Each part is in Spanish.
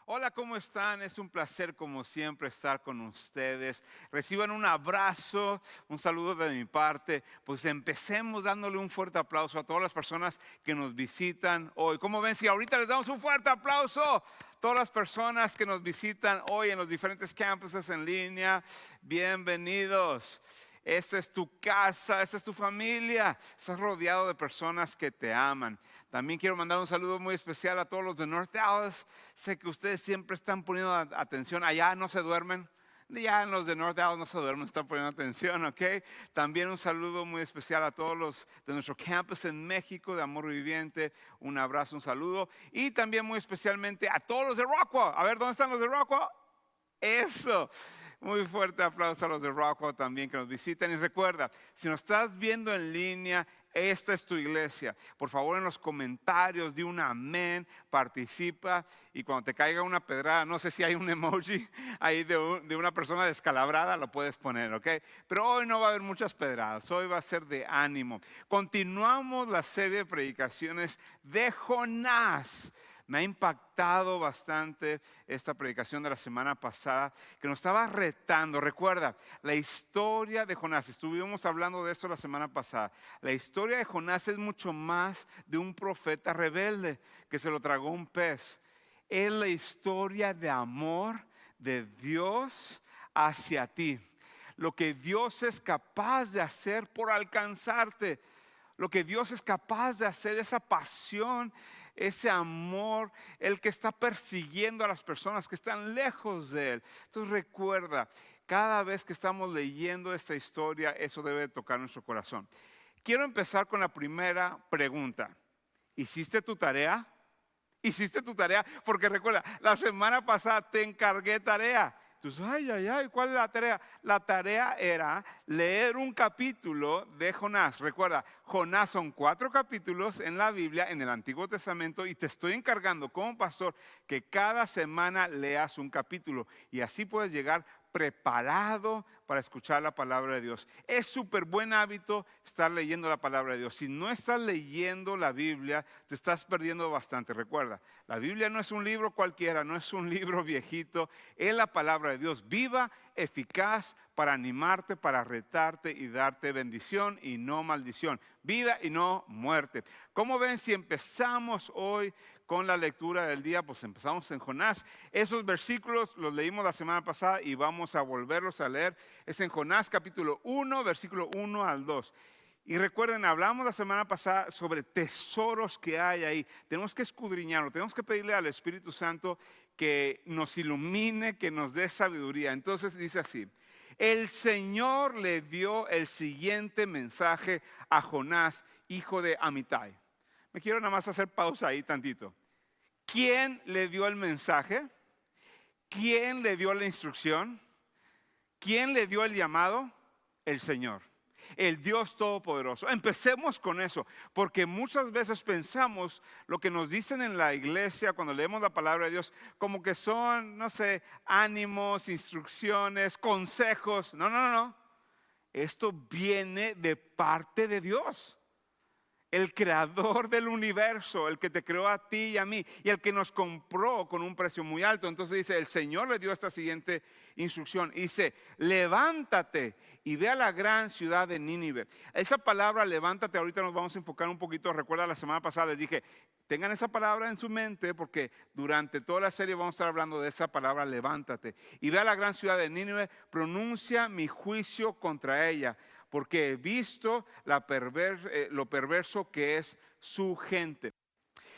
Hola, ¿cómo están? Es un placer como siempre estar con ustedes. Reciban un abrazo, un saludo de mi parte. Pues empecemos dándole un fuerte aplauso a todas las personas que nos visitan hoy. ¿Cómo ven? Si ahorita les damos un fuerte aplauso. Todas las personas que nos visitan hoy en los diferentes campuses en línea, bienvenidos. Esta es tu casa, esta es tu familia. Estás rodeado de personas que te aman. También quiero mandar un saludo muy especial a todos los de North Dallas. Sé que ustedes siempre están poniendo atención. Allá no se duermen. Ya en los de North Dallas no se duermen, están poniendo atención, ¿ok? También un saludo muy especial a todos los de nuestro campus en México de Amor Viviente. Un abrazo, un saludo. Y también muy especialmente a todos los de Rockwell. A ver, ¿dónde están los de Rockwell? Eso. Muy fuerte aplauso a los de Rockwell también que nos visitan. Y recuerda, si nos estás viendo en línea, esta es tu iglesia. Por favor, en los comentarios di un amén, participa. Y cuando te caiga una pedrada, no sé si hay un emoji ahí de una persona descalabrada, lo puedes poner, ¿ok? Pero hoy no va a haber muchas pedradas, hoy va a ser de ánimo. Continuamos la serie de predicaciones de Jonás. Me ha impactado bastante esta predicación de la semana pasada que nos estaba retando. Recuerda, la historia de Jonás, estuvimos hablando de esto la semana pasada. La historia de Jonás es mucho más de un profeta rebelde que se lo tragó un pez. Es la historia de amor de Dios hacia ti. Lo que Dios es capaz de hacer por alcanzarte. Lo que Dios es capaz de hacer, esa pasión, ese amor, el que está persiguiendo a las personas que están lejos de Él. Entonces recuerda, cada vez que estamos leyendo esta historia, eso debe tocar nuestro corazón. Quiero empezar con la primera pregunta. ¿Hiciste tu tarea? ¿Hiciste tu tarea? Porque recuerda, la semana pasada te encargué tarea. Entonces, ay, ¿cuál es la tarea? La tarea era leer un capítulo de Jonás. Recuerda, Jonás son 4 capítulos en la Biblia, en el Antiguo Testamento, y te estoy encargando como pastor que cada semana leas un capítulo. Y así puedes llegar preparado para escuchar la palabra de Dios. Es súper buen hábito estar leyendo la palabra de Dios. Si no estás leyendo la Biblia, te estás perdiendo bastante. Recuerda, la Biblia no es un libro cualquiera, no es un libro viejito. Es la palabra de Dios viva, eficaz para animarte, para retarte y darte bendición y no maldición. Vida y no muerte. ¿Cómo ven si empezamos hoy con la lectura del día? Pues empezamos en Jonás. Esos versículos los leímos la semana pasada y vamos a volverlos a leer. Es en Jonás capítulo 1, versículo 1 al 2. Y recuerden, hablamos la semana pasada sobre tesoros que hay ahí. Tenemos que escudriñarlo, tenemos que pedirle al Espíritu Santo que nos ilumine, que nos dé sabiduría. Entonces dice así: el Señor le dio el siguiente mensaje a Jonás, hijo de Amitai. Me quiero nada más hacer pausa ahí tantito. ¿Quién le dio el mensaje? ¿Quién le dio la instrucción? ¿Quién le dio el llamado? El Señor, el Dios Todopoderoso. Empecemos con eso, porque muchas veces pensamos lo que nos dicen en la iglesia cuando leemos la palabra de Dios, como que son, no sé, ánimos, instrucciones, consejos. No. Esto viene de parte de Dios. El creador del universo, el que te creó a ti y a mí, y el que nos compró con un precio muy alto. Entonces dice, el Señor le dio esta siguiente instrucción. Dice, levántate y ve a la gran ciudad de Nínive. Esa palabra levántate, ahorita nos vamos a enfocar un poquito. Recuerda, la semana pasada les dije, tengan esa palabra en su mente, porque durante toda la serie vamos a estar hablando de esa palabra, levántate. Y ve a la gran ciudad de Nínive, pronuncia mi juicio contra ella, porque he visto lo perverso que es su gente.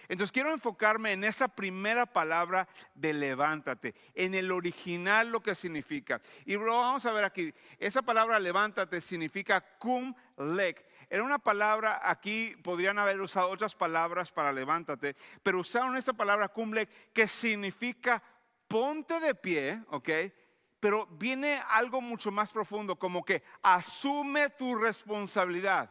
Entonces quiero enfocarme en esa primera palabra de levántate, en el original lo que significa. Y lo vamos a ver aquí. Esa palabra levántate significa cum lec. Era una palabra, aquí podrían haber usado otras palabras para levántate, pero usaron esa palabra cum lec que significa ponte de pie, ¿ok? Pero viene algo mucho más profundo, como que asume tu responsabilidad.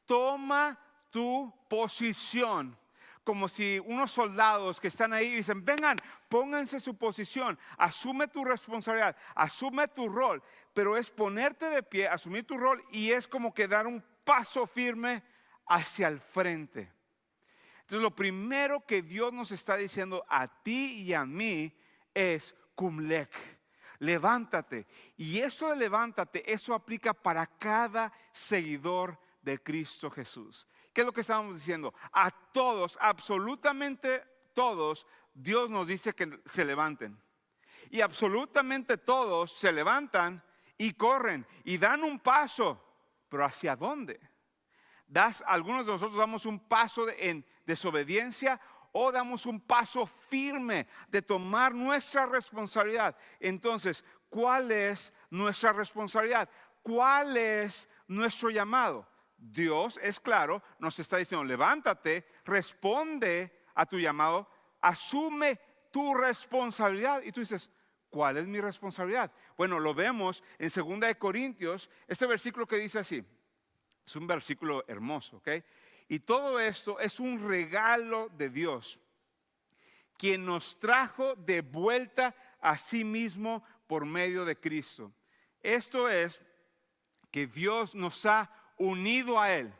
Toma tu posición. Como si unos soldados que están ahí dicen, vengan, pónganse su posición. Asume tu responsabilidad, asume tu rol. Pero es ponerte de pie, asumir tu rol, y es como que dar un paso firme hacia el frente. Entonces lo primero que Dios nos está diciendo a ti y a mí es Cumlec, levántate. Y eso de levántate, eso aplica para cada seguidor de Cristo Jesús. ¿Qué es lo que estábamos diciendo? A todos, absolutamente todos, Dios nos dice que se levanten. Y absolutamente todos se levantan y corren y dan un paso. ¿Pero hacia dónde? Algunos de nosotros damos un paso en desobediencia o damos un paso firme de tomar nuestra responsabilidad. Entonces, ¿cuál es nuestra responsabilidad? ¿Cuál es nuestro llamado? Dios, es claro, nos está diciendo, levántate, responde a tu llamado, asume tu responsabilidad. Y tú dices, ¿cuál es mi responsabilidad? Bueno, lo vemos en 2 Corintios, este versículo que dice así. Es un versículo hermoso, ¿ok? Y todo esto es un regalo de Dios, quien nos trajo de vuelta a sí mismo por medio de Cristo. Esto es que Dios nos ha unido a Él.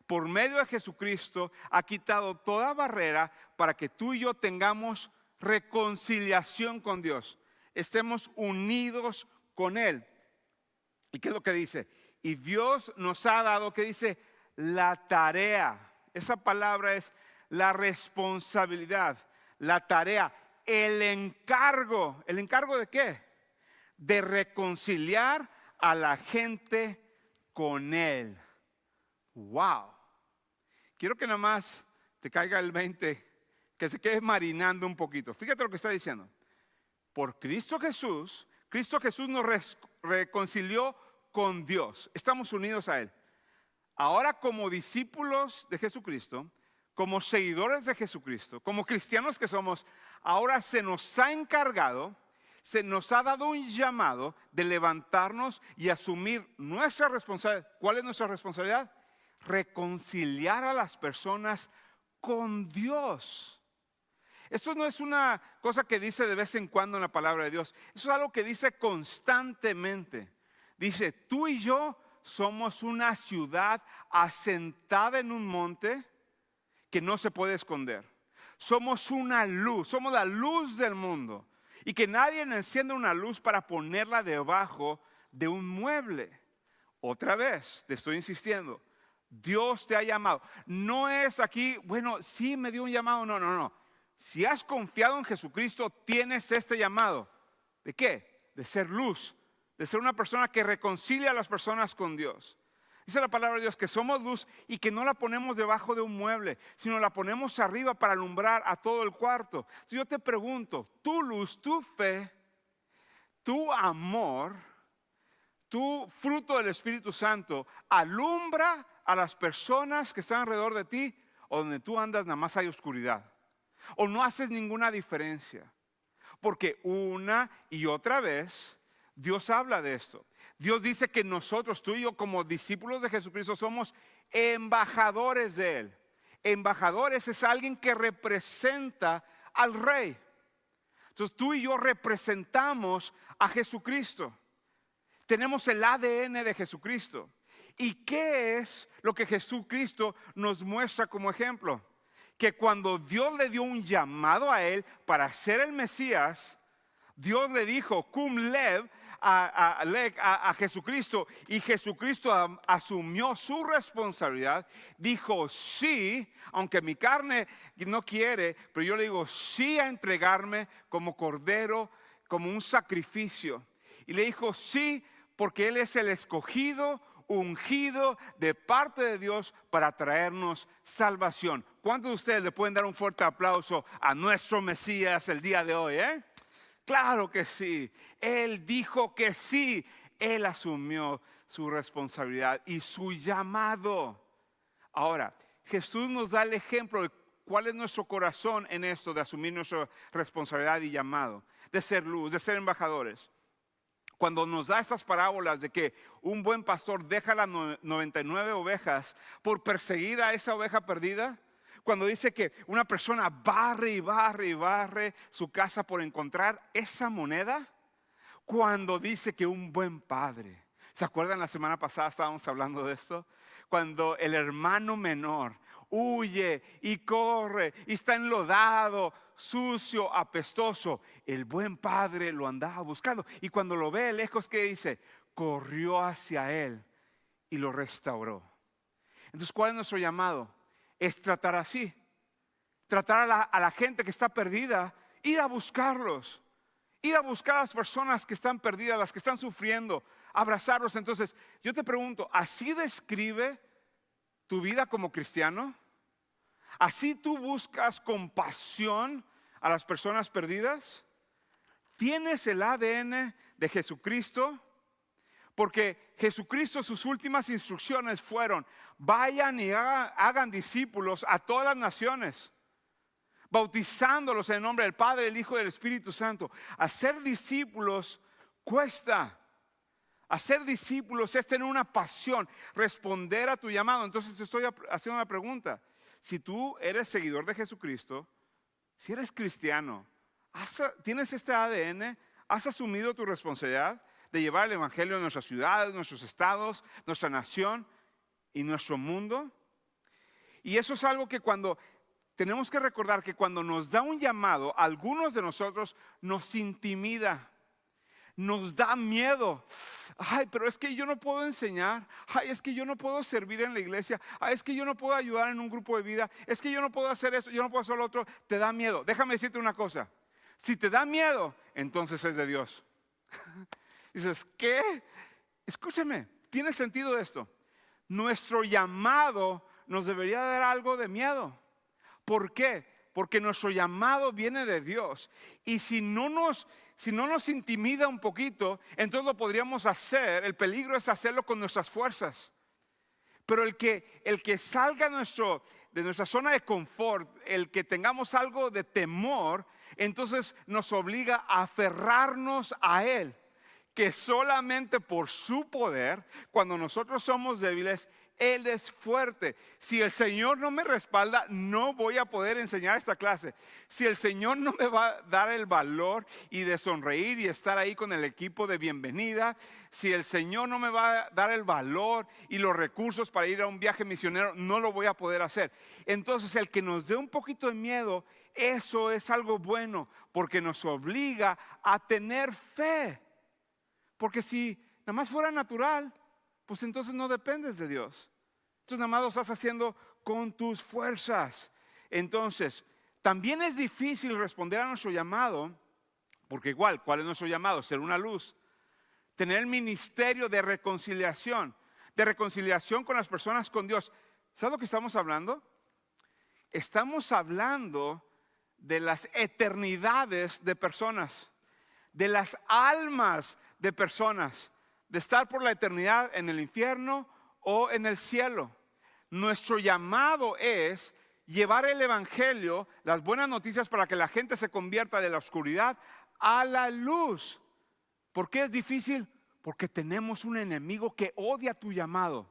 Por medio de Jesucristo ha quitado toda barrera para que tú y yo tengamos reconciliación con Dios. Estemos unidos con Él. ¿Y qué es lo que dice? Y Dios nos ha dado, ¿qué dice? La tarea. Esa palabra es la responsabilidad, la tarea, el encargo. ¿El encargo de qué? De reconciliar a la gente con Él. Wow. Quiero que nada más te caiga el 20, que se quede marinando un poquito. Fíjate lo que está diciendo. Por Cristo Jesús nos reconcilió con Dios. Estamos unidos a Él. Ahora, como discípulos de Jesucristo, como seguidores de Jesucristo, como cristianos que somos, ahora se nos ha encargado, se nos ha dado un llamado de levantarnos y asumir nuestra responsabilidad. ¿Cuál es nuestra responsabilidad? Reconciliar a las personas con Dios. Esto no es una cosa que dice de vez en cuando en la palabra de Dios. Eso es algo que dice constantemente. Dice, tú y yo somos una ciudad asentada en un monte que no se puede esconder. Somos una luz, somos la luz del mundo. Y que nadie encienda una luz para ponerla debajo de un mueble. Otra vez, te estoy insistiendo, Dios te ha llamado. No es aquí, bueno, sí me dio un llamado, no. Si has confiado en Jesucristo, tienes este llamado. ¿De qué? De ser luz, de ser una persona que reconcilia a las personas con Dios. Dice la palabra de Dios que somos luz y que no la ponemos debajo de un mueble, sino la ponemos arriba para alumbrar a todo el cuarto. Entonces yo te pregunto, tu luz, tu fe, tu amor, tu fruto del Espíritu Santo, ¿alumbra a las personas que están alrededor de ti o donde tú andas nada más hay oscuridad? ¿O no haces ninguna diferencia? Porque una y otra vez Dios habla de esto. Dios dice que nosotros, tú y yo, como discípulos de Jesucristo, somos embajadores de Él. Embajadores es alguien que representa al Rey. Entonces tú y yo representamos a Jesucristo. Tenemos el ADN de Jesucristo. ¿Y qué es lo que Jesucristo nos muestra como ejemplo? Que cuando Dios le dio un llamado a Él para ser el Mesías, Dios le dijo, cum lev, a Jesucristo, y Jesucristo asumió su responsabilidad. Dijo sí, aunque mi carne no quiere, pero yo le digo sí a entregarme como cordero, como un sacrificio. Y le dijo sí porque Él es el escogido, ungido de parte de Dios para traernos salvación. ¿Cuántos de ustedes le pueden dar un fuerte aplauso a nuestro Mesías el día de hoy? Claro que sí. Él dijo que sí. Él asumió su responsabilidad y su llamado. Ahora, Jesús nos da el ejemplo de cuál es nuestro corazón en esto de asumir nuestra responsabilidad y llamado, de ser luz, de ser embajadores. Cuando nos da estas parábolas de que un buen pastor deja las 99 ovejas por perseguir a esa oveja perdida, cuando dice que una persona barre y barre y barre su casa por encontrar esa moneda, cuando dice que un buen padre, ¿se acuerdan? La semana pasada estábamos hablando de esto, cuando el hermano menor, huye y corre y está enlodado, sucio, apestoso. El buen padre lo andaba buscando y cuando lo ve de lejos, ¿qué dice? Corrió hacia él y lo restauró. Entonces, ¿cuál es nuestro llamado? Es tratar así. Tratar a la gente que está perdida, ir a buscarlos. Ir a buscar a las personas que están perdidas, las que están sufriendo, abrazarlos. Entonces, yo te pregunto, ¿así describe tu vida como cristiano? ¿Así tú buscas compasión a las personas perdidas? ¿Tienes el ADN de Jesucristo? Porque Jesucristo, sus últimas instrucciones fueron: vayan y hagan discípulos a todas las naciones, bautizándolos en el nombre del Padre, del Hijo y del Espíritu Santo. Hacer discípulos cuesta. Hacer discípulos es tener una pasión, responder a tu llamado. Entonces te estoy haciendo una pregunta. Si tú eres seguidor de Jesucristo, si eres cristiano, tienes este ADN, has asumido tu responsabilidad de llevar el evangelio a nuestras ciudades, nuestros estados, nuestra nación y nuestro mundo. Y eso es algo que tenemos que recordar, que cuando nos da un llamado, a algunos de nosotros nos intimida, nos da miedo. Ay, pero es que yo no puedo enseñar. Ay, es que yo no puedo servir en la iglesia. Ay, es que yo no puedo ayudar en un grupo de vida. Es que yo no puedo hacer eso, yo no puedo hacer lo otro. Te da miedo. Déjame decirte una cosa. Si te da miedo, entonces es de Dios. Dices, ¿qué? Escúchame, ¿tiene sentido esto? Nuestro llamado nos debería dar algo de miedo. ¿Por qué? Porque nuestro llamado viene de Dios. Y si no nos intimida un poquito, entonces lo podríamos hacer. El peligro es hacerlo con nuestras fuerzas. Pero el que salga de nuestra zona de confort, el que tengamos algo de temor, entonces nos obliga a aferrarnos a Él. Que solamente por su poder, cuando nosotros somos débiles, Él es fuerte. Si el Señor no me respalda, no voy a poder enseñar esta clase. Si el Señor no me va a dar el valor y de sonreír y estar ahí con el equipo de bienvenida, si el Señor no me va a dar el valor y los recursos para ir a un viaje misionero, no lo voy a poder hacer. Entonces, el que nos dé un poquito de miedo, eso es algo bueno, porque nos obliga a tener fe. Porque si nada más fuera natural, pues entonces no dependes de Dios. Entonces nada más lo estás haciendo con tus fuerzas. Entonces, también es difícil responder a nuestro llamado, porque igual, ¿cuál es nuestro llamado? Ser una luz. Tener el ministerio de reconciliación con las personas, con Dios. ¿Sabes lo que estamos hablando? Estamos hablando de las eternidades de personas, de las almas de personas, de estar por la eternidad en el infierno o en el cielo. Nuestro llamado es llevar el evangelio, las buenas noticias, para que la gente se convierta de la oscuridad a la luz. ¿Por qué es difícil? Porque tenemos un enemigo que odia tu llamado.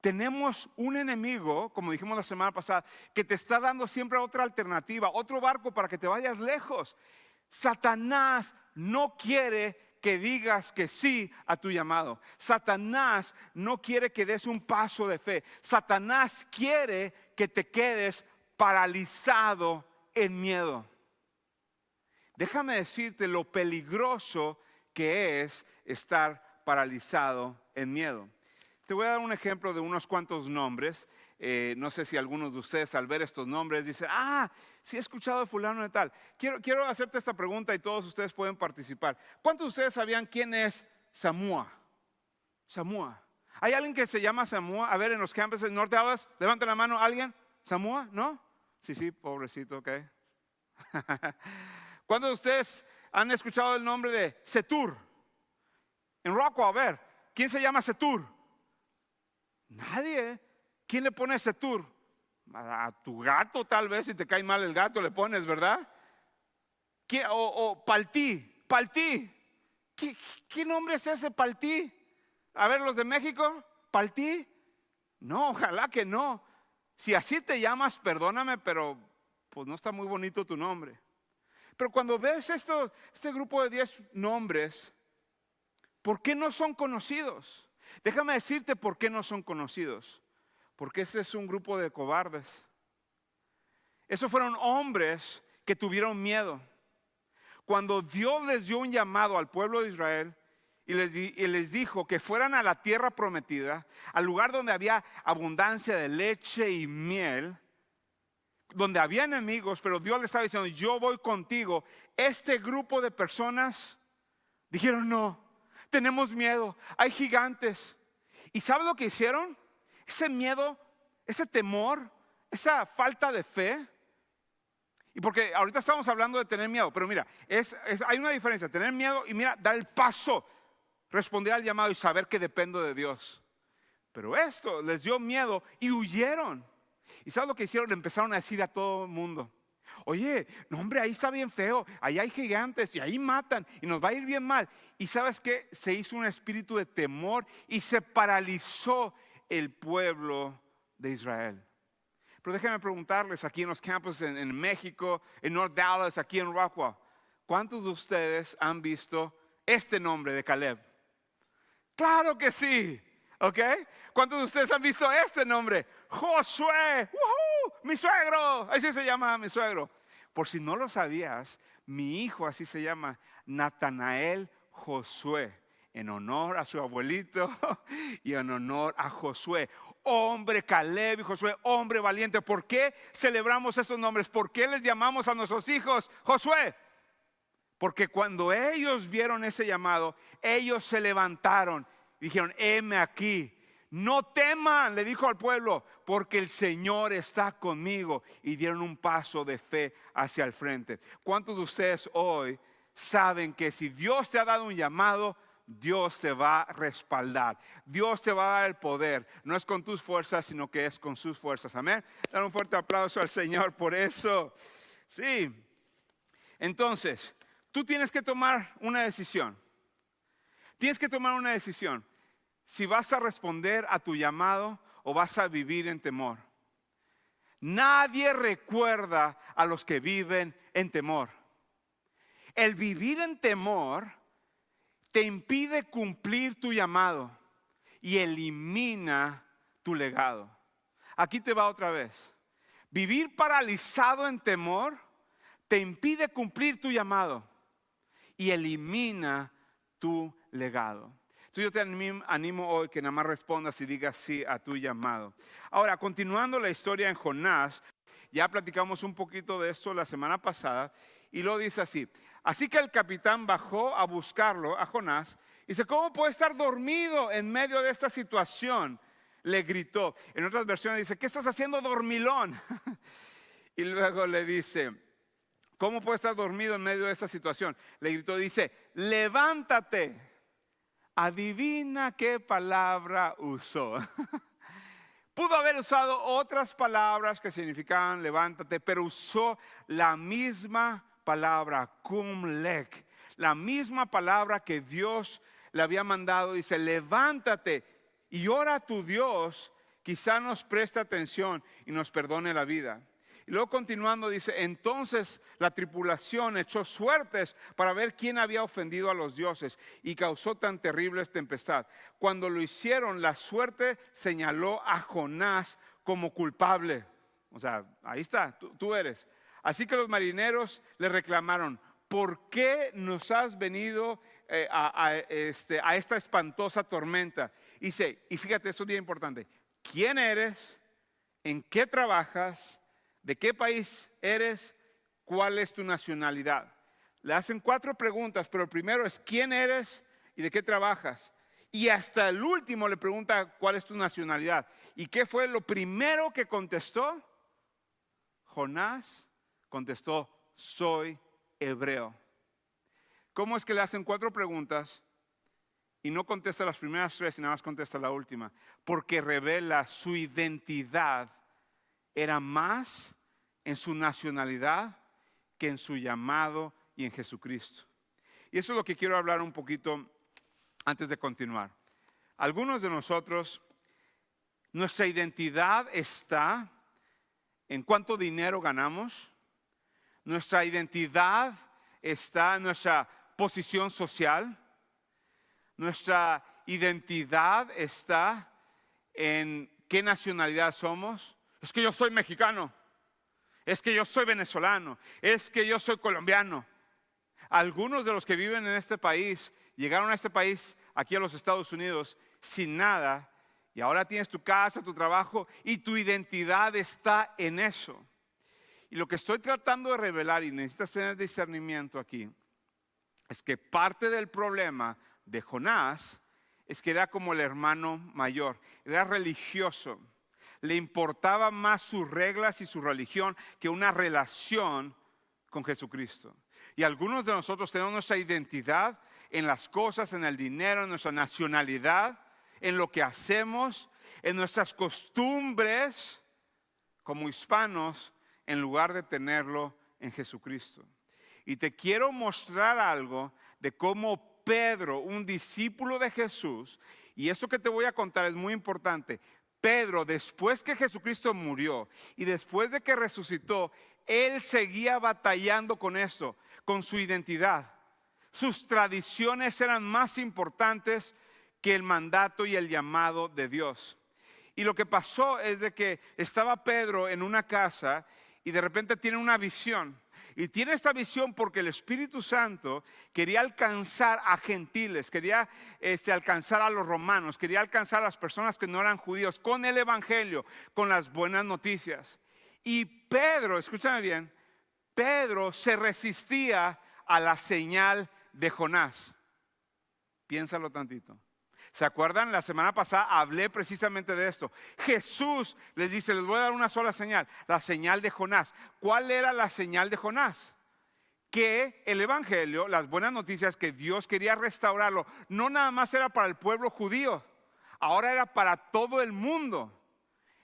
Tenemos un enemigo, como dijimos la semana pasada, que te está dando siempre otra alternativa, otro barco para que te vayas lejos. Satanás no quiere que digas que sí a tu llamado. Satanás no quiere que des un paso de fe. Satanás quiere que te quedes paralizado en miedo. Déjame decirte lo peligroso que es estar paralizado en miedo. Te voy a dar un ejemplo de unos cuantos nombres. No sé si algunos de ustedes al ver estos nombres dicen, sí he escuchado de fulano de tal. Quiero hacerte esta pregunta y todos ustedes pueden participar. ¿Cuántos de ustedes sabían quién es Samúa? Samúa. ¿Hay alguien que se llama Samúa? A ver, en los campos del norte, levanten la mano, ¿alguien? ¿Samúa? ¿No? Sí, pobrecito, ok. ¿Cuántos de ustedes han escuchado el nombre de Setur? En Rockwell, a ver, ¿quién se llama Setur? Nadie. ¿Quién le pone Setur? A tu gato tal vez, si te cae mal el gato le pones, ¿verdad? O Paltí. ¿Qué nombre es ese Paltí? A ver, los de México, Paltí. No, ojalá que no. Si así te llamas, perdóname, pero pues no está muy bonito tu nombre. Pero cuando ves este grupo de 10 nombres, ¿por qué no son conocidos? Déjame decirte por qué no son conocidos. Porque ese es un grupo de cobardes. Esos fueron hombres que tuvieron miedo. Cuando Dios les dio un llamado al pueblo de Israel y les dijo que fueran a la tierra prometida, al lugar donde había abundancia de leche y miel, donde había enemigos, pero Dios les estaba diciendo, yo voy contigo. Este grupo de personas dijeron, no, tenemos miedo, hay gigantes. ¿Y sabe lo que hicieron? Ese miedo, ese temor, esa falta de fe. Y porque ahorita estamos hablando de tener miedo, pero mira, hay una diferencia, tener miedo y mira, dar el paso, responder al llamado y saber que dependo de Dios. Pero esto les dio miedo y huyeron. ¿Y sabes lo que hicieron? Le empezaron a decir a todo el mundo, oye, no hombre, ahí está bien feo, ahí hay gigantes y ahí matan y nos va a ir bien mal. Y ¿sabes qué? Se hizo un espíritu de temor y se paralizó el pueblo de Israel. Pero déjenme preguntarles aquí en los campos en México, en North Dallas, aquí en Rockwell, ¿cuántos de ustedes han visto este nombre de Caleb? Claro que sí, ¿ok? ¿Cuántos de ustedes han visto este nombre? Josué, ¡woohoo! Mi suegro, así se llama mi suegro. Por si no lo sabías, mi hijo así se llama, Natanael Josué, en honor a su abuelito y en honor a Josué. Hombre Caleb y Josué, hombre valiente. ¿Por qué celebramos esos nombres? ¿Por qué les llamamos a nuestros hijos Josué? Porque cuando ellos vieron ese llamado, ellos se levantaron y dijeron, heme aquí. No teman, le dijo al pueblo, porque el Señor está conmigo. Y dieron un paso de fe hacia el frente. ¿Cuántos de ustedes hoy saben que si Dios te ha dado un llamado, Dios te va a respaldar? Dios te va a dar el poder. No es con tus fuerzas, sino que es con sus fuerzas. Amén. Dar un fuerte aplauso al Señor por eso. Sí. Entonces, tú tienes que tomar una decisión. Tienes que tomar una decisión. Si vas a responder a tu llamado o vas a vivir en temor. Nadie recuerda a los que viven en temor. El vivir en temor te impide cumplir tu llamado y elimina tu legado. Aquí te va otra vez. Vivir paralizado en temor te impide cumplir tu llamado y elimina tu legado. Entonces yo te animo hoy que nada más respondas y digas sí a tu llamado. Ahora, continuando la historia en Jonás, ya platicamos un poquito de esto la semana pasada y lo dice así. Así que el capitán bajó a buscarlo, a Jonás, y dice, ¿cómo puede estar dormido en medio de esta situación? Le gritó. En otras versiones dice, ¿qué estás haciendo, dormilón? Y luego le dice, ¿cómo puede estar dormido en medio de esta situación? Le gritó, dice, levántate. Adivina qué palabra usó. Pudo haber usado otras palabras que significaban levántate, pero usó la misma palabra, cum lec, la misma palabra que Dios le había mandado. Dice, levántate y ora a tu Dios, quizá nos preste atención y nos perdone la vida. Y luego continuando dice, entonces la tripulación echó suertes para ver quién había ofendido a los dioses y causó tan terribles tempestad. Cuando lo hicieron, la suerte señaló a Jonás como culpable. O sea, ahí está, tú eres. Así que los marineros le reclamaron, ¿por qué nos has venido a esta espantosa tormenta? Y fíjate, esto es bien importante. ¿Quién eres? ¿En qué trabajas? ¿De qué país eres? ¿Cuál es tu nacionalidad? Le hacen 4 preguntas, pero el primero es ¿quién eres y de qué trabajas? Y hasta el último le pregunta ¿cuál es tu nacionalidad? ¿Y qué fue lo primero que contestó? Jonás contestó, soy hebreo. ¿Cómo es que le hacen 4 preguntas y no contesta las primeras 3 y nada más contesta la última? Porque revela su identidad. Era más en su nacionalidad que en su llamado y en Jesucristo. Y eso es lo que quiero hablar un poquito antes de continuar. Algunos de nosotros, nuestra identidad está en cuánto dinero ganamos. Nuestra identidad está en nuestra posición social. Nuestra identidad está en qué nacionalidad somos. Es que yo soy mexicano, es que yo soy venezolano, es que yo soy colombiano. Algunos de los que viven en este país llegaron a este país, aquí a los Estados Unidos, sin nada, y ahora tienes tu casa, tu trabajo, y tu identidad está en eso. Y lo que estoy tratando de revelar, y necesitas tener discernimiento aquí, es que parte del problema de Jonás es que era como el hermano mayor, era religioso. Le importaba más sus reglas y su religión que una relación con Jesucristo. Y algunos de nosotros tenemos nuestra identidad en las cosas, en el dinero, en nuestra nacionalidad, en lo que hacemos, en nuestras costumbres como hispanos, en lugar de tenerlo en Jesucristo. Y te quiero mostrar algo de cómo Pedro, un discípulo de Jesús, y eso que te voy a contar es muy importante. Pedro, después que Jesucristo murió y después de que resucitó, él seguía batallando con eso, con su identidad. Sus tradiciones eran más importantes que el mandato y el llamado de Dios. Y lo que pasó es de que estaba Pedro en una casa y de repente tiene una visión. Y tiene esta visión porque el Espíritu Santo quería alcanzar a gentiles, quería alcanzar a los romanos, quería alcanzar a las personas que no eran judíos con el Evangelio, con las buenas noticias. Y Pedro, escúchame bien, Pedro se resistía a la señal de Jonás. Piénsalo tantito. ¿Se acuerdan? La semana pasada hablé precisamente de esto. Jesús les dice, les voy a dar una sola señal, la señal de Jonás. ¿Cuál era la señal de Jonás? Que el Evangelio, las buenas noticias, que Dios quería restaurarlo, no nada más era para el pueblo judío, ahora era para todo el mundo.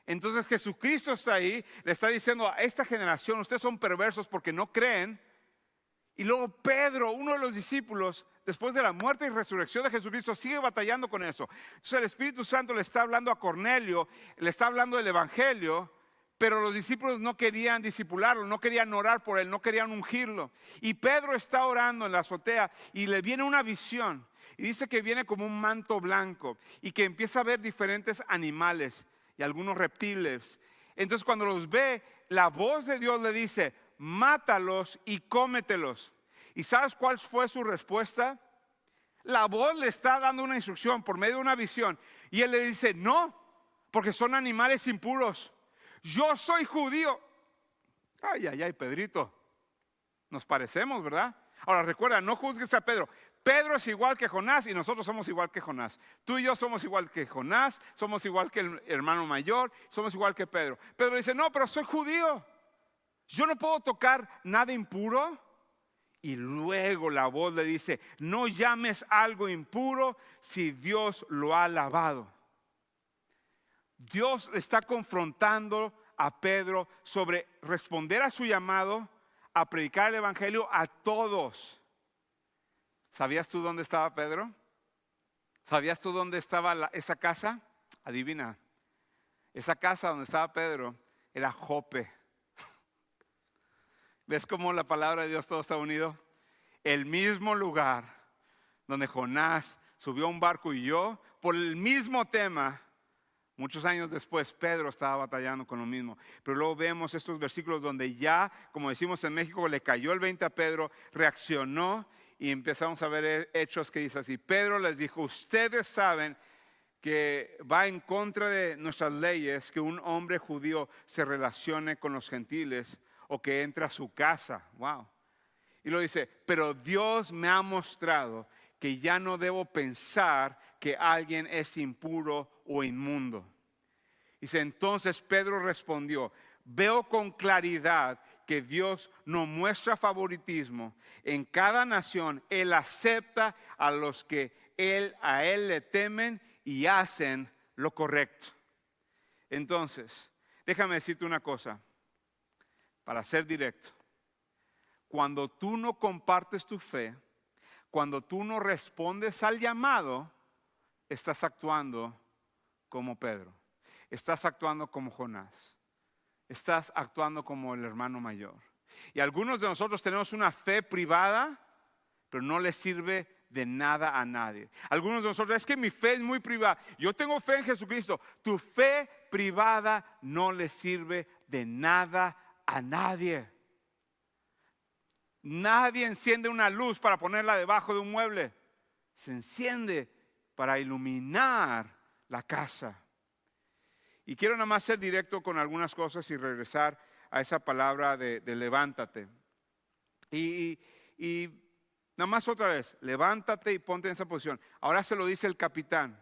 Entonces Jesucristo está ahí, le está diciendo a esta generación, ustedes son perversos porque no creen. Y luego Pedro, uno de los discípulos, después de la muerte y resurrección de Jesucristo, sigue batallando con eso. Entonces el Espíritu Santo le está hablando a Cornelio, le está hablando del Evangelio, pero los discípulos no querían discipularlo, no querían orar por él, no querían ungirlo. Y Pedro está orando en la azotea y le viene una visión. Y dice que viene como un manto blanco y que empieza a ver diferentes animales y algunos reptiles. Entonces cuando los ve, la voz de Dios le dice, mátalos y cómetelos. ¿Y sabes cuál fue su respuesta? La voz le está dando una instrucción por medio de una visión. Y él le dice, no, porque son animales impuros. Yo soy judío. Ay, ay, ay, Pedrito. Nos parecemos, ¿verdad? Ahora recuerda, no juzgues a Pedro. Pedro es igual que Jonás y nosotros somos igual que Jonás. Tú y yo somos igual que Jonás, somos igual que el hermano mayor, somos igual que Pedro. Pedro dice, no, pero soy judío. Yo no puedo tocar nada impuro. Y luego la voz le dice, no llames algo impuro si Dios lo ha lavado. Dios está confrontando a Pedro sobre responder a su llamado a predicar el Evangelio a todos. ¿Sabías tú dónde estaba Pedro? ¿Sabías tú dónde estaba esa casa? Adivina. Esa casa donde estaba Pedro era Jope. ¿Ves cómo la palabra de Dios todo está unido? El mismo lugar donde Jonás subió a un barco y yo, por el mismo tema, muchos años después, Pedro estaba batallando con lo mismo. Pero luego vemos estos versículos donde ya, como decimos en México, le cayó el 20 a Pedro, reaccionó y empezamos a ver hechos que dice así. Pedro les dijo, ustedes saben que va en contra de nuestras leyes que un hombre judío se relacione con los gentiles o que entre a su casa. Wow. Y lo dice, pero Dios me ha mostrado que ya no debo pensar que alguien es impuro o inmundo. Dice, entonces Pedro respondió, veo con claridad que Dios no muestra favoritismo. En cada nación Él acepta a los que a Él le temen y hacen lo correcto. Entonces, déjame decirte una cosa, para ser directo. Cuando tú no compartes tu fe, cuando tú no respondes al llamado, estás actuando como Pedro, estás actuando como Jonás, estás actuando como el hermano mayor. Y algunos de nosotros tenemos una fe privada, pero no le sirve de nada a nadie. Algunos de nosotros, es que mi fe es muy privada. Yo tengo fe en Jesucristo. Tu fe privada no le sirve de nada a nadie. Nadie enciende una luz para ponerla debajo de un mueble. Se enciende para iluminar la casa. Y quiero nada más ser directo con algunas cosas y regresar a esa palabra de levántate. Y nada más otra vez, levántate y ponte en esa posición. Ahora se lo dice el capitán.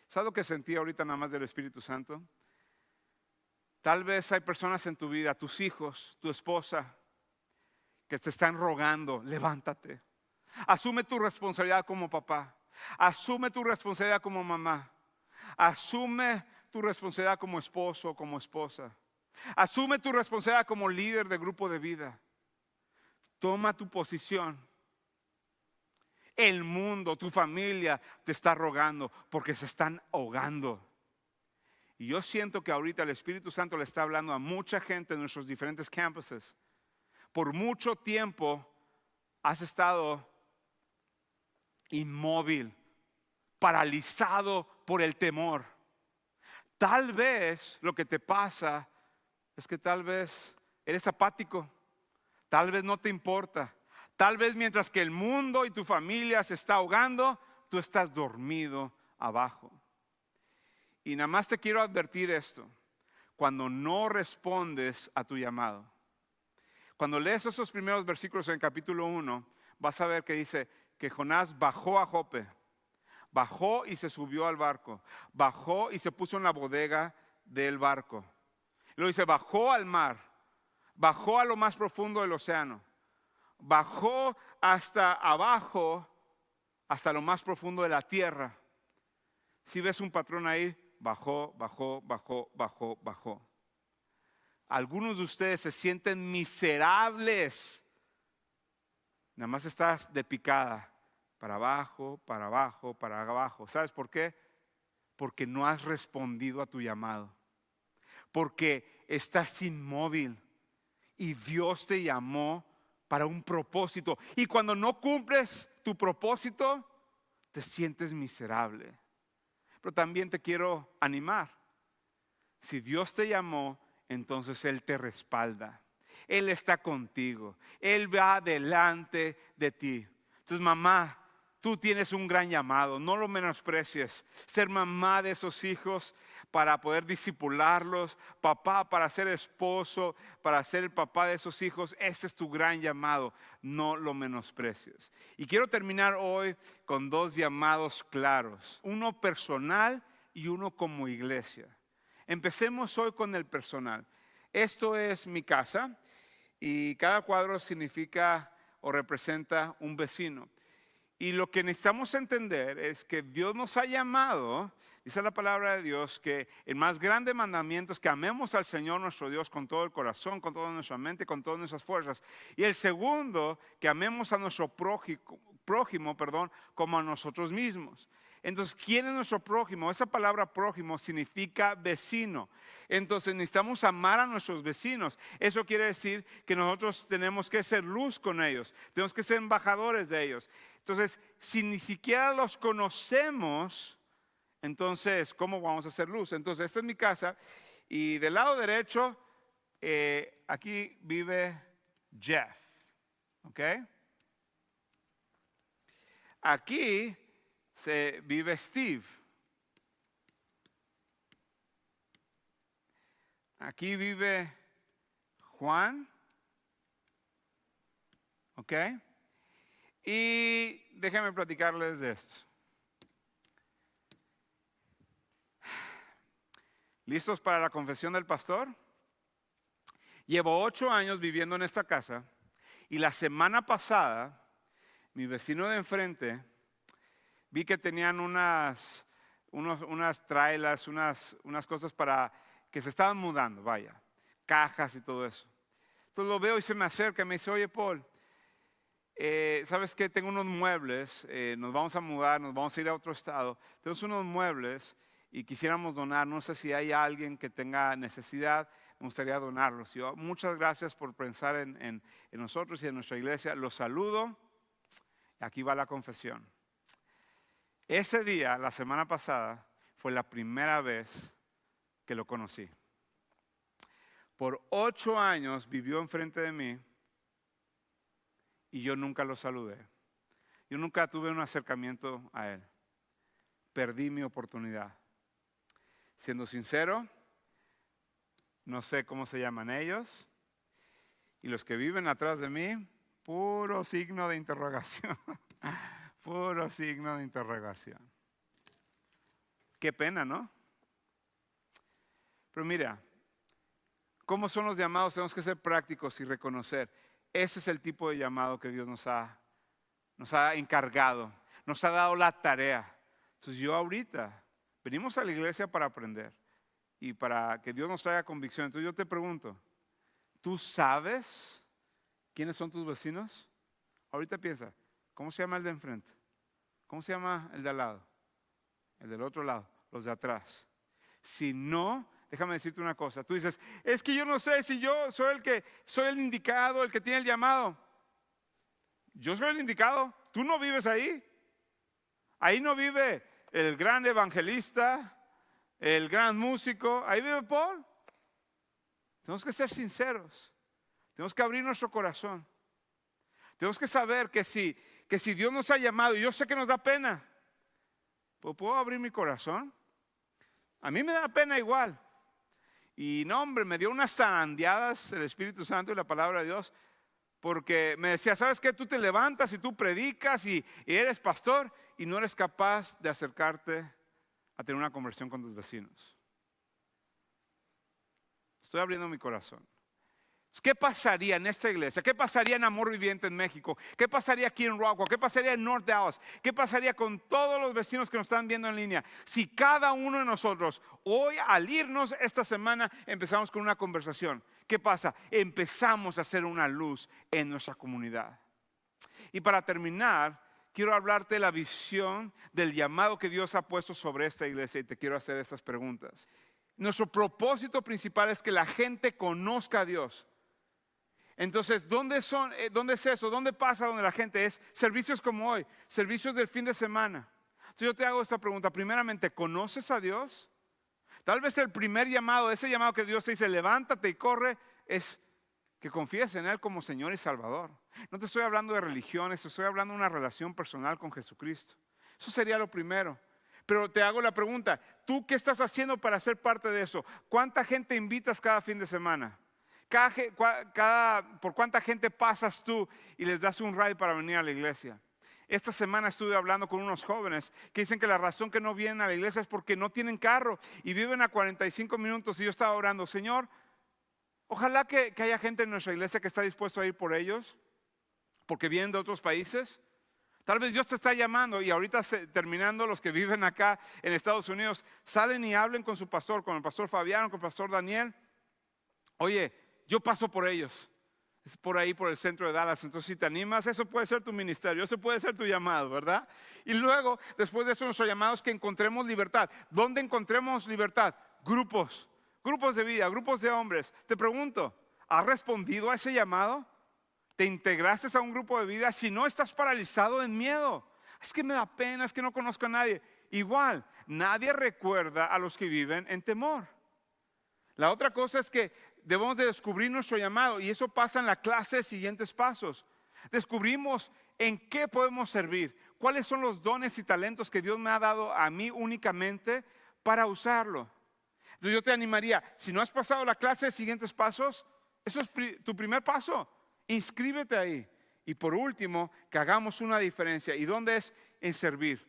¿Sabes lo que sentí ahorita nada más del Espíritu Santo? Tal vez hay personas en tu vida, tus hijos, tu esposa, que te están rogando, levántate. Asume tu responsabilidad como papá. Asume tu responsabilidad como mamá. Asume tu responsabilidad como esposo o como esposa. Asume tu responsabilidad como líder de grupo de vida. Toma tu posición. El mundo, tu familia te está rogando porque se están ahogando. Y yo siento que ahorita el Espíritu Santo le está hablando a mucha gente en nuestros diferentes campuses. Por mucho tiempo has estado inmóvil, paralizado por el temor. Tal vez lo que te pasa es que tal vez eres apático, tal vez no te importa. Tal vez mientras que el mundo y tu familia se está ahogando, tú estás dormido abajo. Y nada más te quiero advertir esto. Cuando no respondes a tu llamado. Cuando lees esos primeros versículos en capítulo 1, vas a ver que dice que Jonás bajó a Jope. Bajó y se subió al barco. Bajó y se puso en la bodega del barco. Luego dice, bajó al mar. Bajó a lo más profundo del océano. Bajó hasta abajo, hasta lo más profundo de la tierra. Si ves un patrón ahí, bajó, bajó, bajó, bajó, bajó. Algunos de ustedes se sienten miserables. Nada más estás de picada, para abajo, para abajo, para abajo. ¿Sabes por qué? Porque no has respondido a tu llamado. Porque estás inmóvil y Dios te llamó para un propósito. Y cuando no cumples tu propósito, te sientes miserable. Pero también te quiero animar. Si Dios te llamó, entonces Él te respalda. Él está contigo. Él va delante de ti. Entonces, mamá, tú tienes un gran llamado. No lo menosprecies. Ser mamá de esos hijos para poder discipularlos. Papá para ser esposo, para ser el papá de esos hijos. Ese es tu gran llamado. No lo menosprecies. Y quiero terminar hoy con dos llamados claros. Uno personal y uno como iglesia. Empecemos hoy con el personal. Esto es mi casa y cada cuadro significa o representa un vecino. Y lo que necesitamos entender es que Dios nos ha llamado, dice la palabra de Dios, que el más grande mandamiento es que amemos al Señor nuestro Dios con todo el corazón, con toda nuestra mente, con todas nuestras fuerzas. Y el segundo, que amemos a nuestro prójimo, como a nosotros mismos. Entonces, ¿quién es nuestro prójimo? Esa palabra prójimo significa vecino. Entonces necesitamos amar a nuestros vecinos. Eso quiere decir que nosotros tenemos que ser luz con ellos. Tenemos que ser embajadores de ellos. Entonces, si ni siquiera los conocemos, entonces, ¿cómo vamos a hacer luz? Entonces, esta es mi casa. Y del lado derecho, aquí vive Jeff. ¿Ok? Aquí vive Steve. Aquí vive Juan. ¿Ok? Y déjenme platicarles de esto. ¿Listos para la confesión del pastor? Llevo 8 años viviendo en esta casa y la semana pasada mi vecino de enfrente vi que tenían unas trailers, unas cosas para que se estaban mudando, vaya, cajas y todo eso. Entonces lo veo y se me acerca y me dice, oye Paul, ¿sabes qué? Tengo unos muebles, nos vamos a mudar, nos vamos a ir a otro estado. Tenemos unos muebles y quisiéramos donar, no sé si hay alguien que tenga necesidad, me gustaría donarlos. Yo, muchas gracias por pensar en nosotros y en nuestra iglesia, los saludo Aquí va la confesión. Ese día, la semana pasada, fue la primera vez que lo conocí. Por 8 años vivió enfrente de mí y yo nunca lo saludé. Yo nunca tuve un acercamiento a él. Perdí mi oportunidad. Siendo sincero, no sé cómo se llaman ellos. Y los que viven atrás de mí, puro signo de interrogación. Puro signo de interrogación. Qué pena, ¿no? Pero mira, ¿cómo son los llamados? Tenemos que ser prácticos y reconocer. Ese es el tipo de llamado que Dios nos ha encargado, nos ha dado la tarea. Entonces yo ahorita, venimos a la iglesia para aprender y para que Dios nos traiga convicción. Entonces yo te pregunto, ¿tú sabes quiénes son tus vecinos? Ahorita piensa, ¿cómo se llama el de enfrente? ¿Cómo se llama el de al lado? El del otro lado, los de atrás. Si no, déjame decirte una cosa. Tú dices, es que yo no sé si yo soy el indicado, el que tiene el llamado. Yo soy el indicado. Tú no vives ahí. Ahí no vive el gran evangelista, el gran músico. Ahí vive Paul. Tenemos que ser sinceros. Tenemos que abrir nuestro corazón. Tenemos que saber que si Dios nos ha llamado, y yo sé que nos da pena, pues ¿puedo abrir mi corazón? A mí me da pena igual. Y no, hombre, me dio unas zarandeadas el Espíritu Santo y la palabra de Dios, porque me decía, ¿sabes qué? Tú te levantas y tú predicas y eres pastor y no eres capaz de acercarte a tener una conversión con tus vecinos. Estoy abriendo mi corazón. ¿Qué pasaría en esta iglesia? ¿Qué pasaría en Amor Viviente en México? ¿Qué pasaría aquí en Rockwell? ¿Qué pasaría en North Dallas? ¿Qué pasaría con todos los vecinos que nos están viendo en línea? Si cada uno de nosotros hoy al irnos esta semana empezamos con una conversación. ¿Qué pasa? Empezamos a hacer una luz en nuestra comunidad. Y para terminar, quiero hablarte de la visión del llamado que Dios ha puesto sobre esta iglesia y te quiero hacer estas preguntas. Nuestro propósito principal es que la gente conozca a Dios. Entonces, ¿dónde es eso? ¿Dónde pasa donde la gente es? Servicios como hoy, servicios del fin de semana. Entonces yo te hago esta pregunta. Primeramente, ¿conoces a Dios? Tal vez el primer llamado, ese llamado que Dios te dice, levántate y corre, es que confíes en Él como Señor y Salvador. No te estoy hablando de religiones, te estoy hablando de una relación personal con Jesucristo. Eso sería lo primero. Pero te hago la pregunta, ¿tú qué estás haciendo para ser parte de eso? ¿Cuánta gente invitas cada fin de semana? ¿Por cuánta gente pasas tú y les das un ride para venir a la iglesia? Esta semana estuve hablando con unos jóvenes que dicen que la razón que no vienen a la iglesia es porque no tienen carro y viven a 45 minutos. Y yo estaba orando, Señor, ojalá que haya gente en nuestra iglesia que está dispuesto a ir por ellos, porque vienen de otros países. Tal vez Dios te está llamando y ahorita terminando, los que viven acá en Estados Unidos salen y hablen con su pastor, con el pastor Fabián, con el pastor Daniel. Oye, yo paso por ellos, es por ahí, por el centro de Dallas. Entonces si te animas, eso puede ser tu ministerio, eso puede ser tu llamado, ¿verdad? Y luego, después de eso, nuestro llamado es que encontremos libertad. ¿Dónde encontremos libertad? Grupos de vida, grupos de hombres. Te pregunto, ¿has respondido a ese llamado? ¿Te integraste a un grupo de vida? Si no, estás paralizado en miedo. Es que me da pena, es que no conozco a nadie. Igual, nadie recuerda a los que viven en temor. La otra cosa es que debemos de descubrir nuestro llamado y eso pasa en la clase de siguientes pasos. Descubrimos en qué podemos servir, cuáles son los dones y talentos que Dios me ha dado a mí únicamente para usarlo. Entonces yo te animaría, si no has pasado la clase de siguientes pasos, eso es tu primer paso. Inscríbete ahí. Y por último, que hagamos una diferencia. ¿Y dónde es? En servir,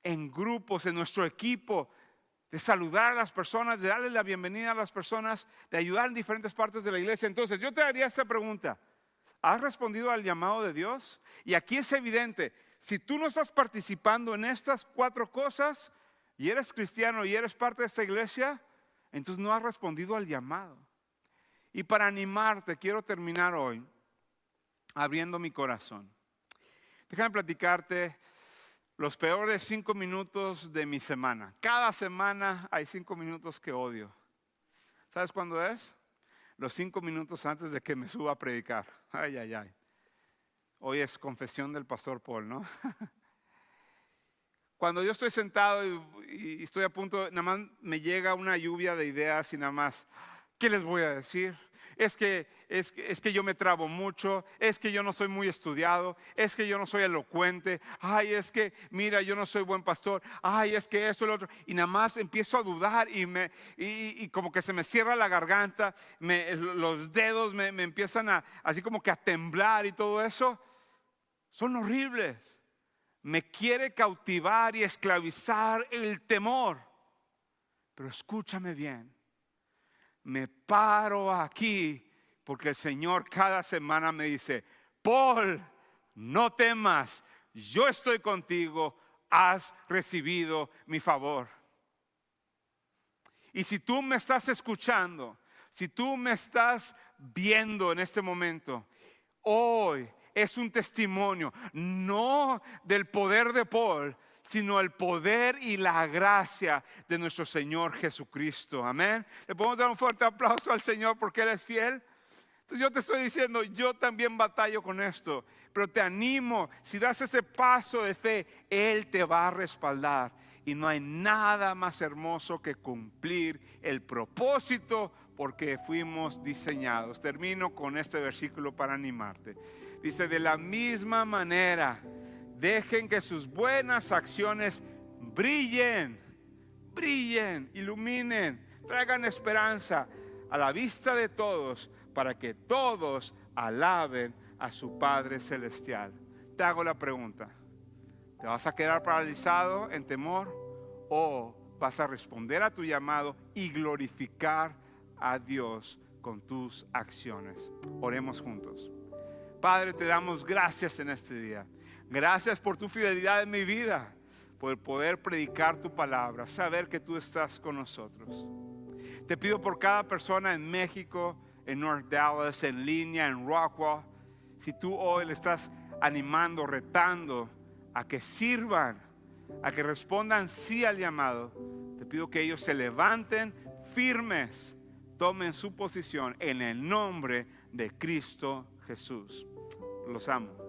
en grupos, en nuestro equipo, de saludar a las personas, de darle la bienvenida a las personas, de ayudar en diferentes partes de la iglesia. Entonces yo te haría esta pregunta: ¿has respondido al llamado de Dios? Y aquí es evidente, si tú no estás participando en estas 4 cosas y eres cristiano y eres parte de esta iglesia, entonces no has respondido al llamado. Y para animarte, quiero terminar hoy abriendo mi corazón. Déjame platicarte los peores 5 minutos de mi semana. Cada semana hay 5 minutos que odio. ¿Sabes cuándo es? Los 5 minutos antes de que me suba a predicar. Ay, ay, ay. Hoy es confesión del pastor Paul, ¿no? Cuando yo estoy sentado y estoy a punto, nada más me llega una lluvia de ideas y nada más, ¿qué les voy a decir? Es que yo me trabo mucho, es que yo no soy muy estudiado, es que yo no soy elocuente, ay, es que mira, yo no soy buen pastor, ay, es que esto y lo otro, y nada más empiezo a dudar y como que se me cierra la garganta, los dedos me empiezan así como que a temblar y todo eso. Son horribles. Me quiere cautivar y esclavizar el temor. Pero escúchame bien. Me paro aquí porque el Señor cada semana me dice: Paul, no temas, yo estoy contigo, has recibido mi favor. Y si tú me estás escuchando, si tú me estás viendo en este momento, hoy es un testimonio, no del poder de Paul, sino el poder y la gracia de nuestro Señor Jesucristo. Amén. Le podemos dar un fuerte aplauso al Señor porque Él es fiel. Entonces yo te estoy diciendo, yo también batallo con esto, pero te animo, si das ese paso de fe, Él te va a respaldar. Y no hay nada más hermoso que cumplir el propósito porque fuimos diseñados. Termino con este versículo para animarte. Dice: de la misma manera, dejen que sus buenas acciones brillen, iluminen, traigan esperanza a la vista de todos, para que todos alaben a su Padre Celestial. Te hago la pregunta: ¿te vas a quedar paralizado en temor o vas a responder a tu llamado y glorificar a Dios con tus acciones? Oremos juntos. Padre, te damos gracias en este día. Gracias por tu fidelidad en mi vida, por poder predicar tu palabra, saber que tú estás con nosotros. Te pido por cada persona en México, en North Dallas, en línea, en Rockwall. Si tú hoy le estás animando, retando a que sirvan, a que respondan sí al llamado, te pido que ellos se levanten firmes, tomen su posición en el nombre de Cristo Jesús. Los amo.